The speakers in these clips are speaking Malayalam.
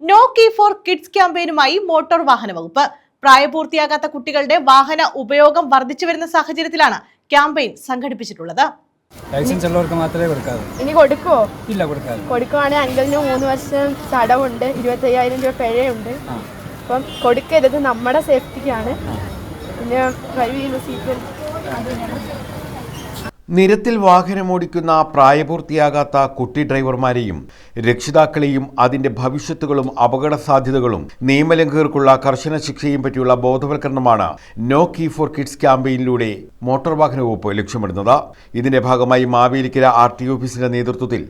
നോ കീ ഫോർ കിഡ്സ് ക്യാമ്പയിനുമായി മോട്ടോർ വാഹന വകുപ്പ്. പ്രായപൂർത്തിയാകാത്ത കുട്ടികളുടെ വാഹന ഉപയോഗം വർദ്ധിച്ചു വരുന്ന സാഹചര്യത്തിലാണ് ക്യാമ്പയിൻ സംഘടിപ്പിച്ചിട്ടുള്ളത്. ലൈസൻസ് ഉള്ളവർക്ക് മാത്രമേ കൊടുക്കാവൂ. ഇനി കൊടുക്കുമോ? ഇല്ല, കൊടുക്കാതെ. കൊടുക്കുവാണെങ്കിൽ അങ്കിളിന് 3 വർഷം തടവുണ്ട്, 25,000 രൂപ പിഴയുണ്ട്. അപ്പം കൊടുക്കരുത്, നമ്മുടെ സേഫ്റ്റിക്കാണ്. പിന്നെ നിരത്തിൽ വാഹനമോടിക്കുന്ന പ്രായപൂർത്തിയാകാത്ത കുട്ടി ഡ്രൈവർമാരെയും രക്ഷിതാക്കളെയും അതിന്റെ ഭവിഷ്യത്തുകളും അപകട സാധ്യതകളും നിയമലംഘകർക്കുള്ള കർശന ശിക്ഷയും പറ്റിയുള്ള ബോധവൽക്കരണമാണ് നോ കീ ഫോർ കിഡ്സ് ക്യാമ്പയിനിലൂടെ മോട്ടോർ വാഹന വകുപ്പ് ലക്ഷ്യമിടുന്നത്. ഇതിന്റെ ഭാഗമായി മാവേലിക്കര RTO ഓഫീസിന്റെ നേതൃത്വത്തിൽ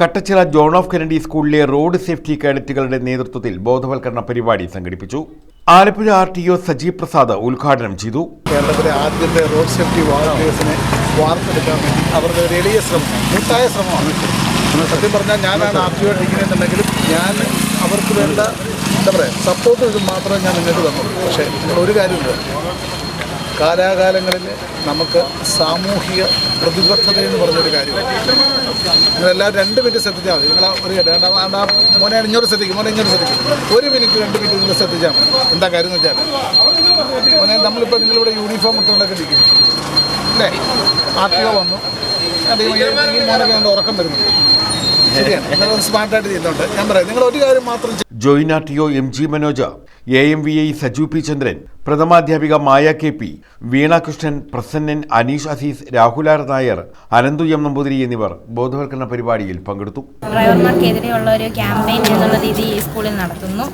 കട്ടച്ചിറ ജോൺ ഓഫ് കെനഡി സ്കൂളിലെ റോഡ് സേഫ്റ്റി കേഡറ്റുകളുടെ നേതൃത്വത്തിൽ ബോധവൽക്കരണ പരിപാടി സംഘടിപ്പിച്ചു. ആലപ്പുഴ RTO സജീവ് പ്രസാദ് ഉദ്ഘാടനം ചെയ്തു. കേരളത്തിലെ ആദ്യത്തെ റോഡ് സേഫ്റ്റി വോളണ്ടിയേഴ്സിനെ വാർത്തെടുക്കാൻ വേണ്ടി അവരുടെ ഒരു എളിയ ശ്രമം, കൂട്ടായ ശ്രമമാണ്. സത്യം പറഞ്ഞാൽ ഞാനാണ് RTO ഇരിക്കുന്നതെന്നുണ്ടെങ്കിലും ഞാൻ അവർക്ക് വേണ്ട എന്താ പറയുക സപ്പോർട്ട് മാത്രമേ ഞാൻ നിങ്ങൾക്ക് തന്നുള്ളൂ. പക്ഷേ ഒരു കാര്യമുണ്ട്, കാലാകാലങ്ങളിൽ നമുക്ക് സാമൂഹിക പ്രതിബദ്ധത എന്ന് പറഞ്ഞൊരു കാര്യമാണ്. നിങ്ങളെല്ലാവരും 2 മിനിറ്റ് ശ്രദ്ധിച്ചാൽ മതി. നിങ്ങൾ മോനെ ഇങ്ങോട്ട് ശ്രദ്ധിക്കും, മോനെ ഇങ്ങോട്ട് ശ്രദ്ധിക്കും. 1 മിനിറ്റ് 2 മിനിറ്റ് നിങ്ങൾ ശ്രദ്ധിച്ചാൽ മതി. എന്താ കാര്യം എന്ന് വെച്ചാൽ, മോനെ നമ്മളിപ്പോൾ നിങ്ങളിവിടെ യൂണിഫോം ഇട്ടുകൊണ്ടൊക്കെ ഇരിക്കും അല്ലേ? RTO വന്നു, ഈ മോനൊക്കെ എൻ്റെ ഉറക്കം വരുന്നുണ്ട്. ശരിയാണ്, നിങ്ങൾ സ്മാർട്ടായിട്ട് ചെയ്യുന്നുണ്ട്. ഞാൻ പറയാം, നിങ്ങൾ ഒരു കാര്യം മാത്രം. Joint RTO MG Manoj, AMVI Saju P ചന്ദ്രൻ, പ്രഥമാധ്യാപിക മായ KP, വീണ കൃഷ്ണൻ, പ്രസന്നൻ, അനീഷ് അസീസ്, രാഹുൽ R നായർ, അനന്തു M നമ്പൂതിരി എന്നിവർ ബോധവൽക്കരണ പരിപാടിയിൽ പങ്കെടുത്തു. ഡ്രൈവർമാർക്കെതിരെയുള്ള ഒരു ക്യാമ്പയിൻ എന്നുള്ള രീതി ഈ സ്കൂളിൽ നടത്തുന്നു.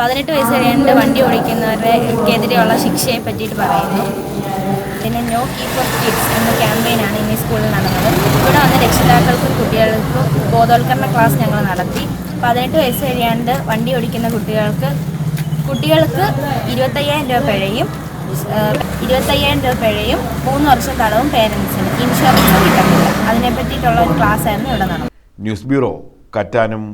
18 വയസ്സ് കഴിയാണ്ട് വണ്ടി ഓടിക്കുന്നവർക്കെതിരെയുള്ള ശിക്ഷയെ പറ്റിയിട്ട് പറയുന്നു. പിന്നെ നോ കീ ഫോർ കിഡ്സ് എന്ന ക്യാമ്പയിനാണ് ഇന്ന് ഈ സ്കൂളിൽ നടന്നത്. ഇവിടെ വന്ന രക്ഷിതാക്കൾക്കും കുട്ടികൾക്കും ബോധവൽക്കരണ ക്ലാസ് ഞങ്ങൾ നടത്തി. 18 വയസ്സ് കഴിയാണ്ട് വണ്ടി ഓടിക്കുന്ന കുട്ടികൾക്ക് 25,000 രൂപ പിഴയും 3 വർഷം തടവും പേരൻസിന് ഇൻഷുറൻസ് കിട്ടുന്നില്ല. അതിനെ പറ്റിയിട്ടുള്ള ഒരു ക്ലാസ് ആയിരുന്നു ഇവിടെ നടന്നത്. News bureau, Kattanam.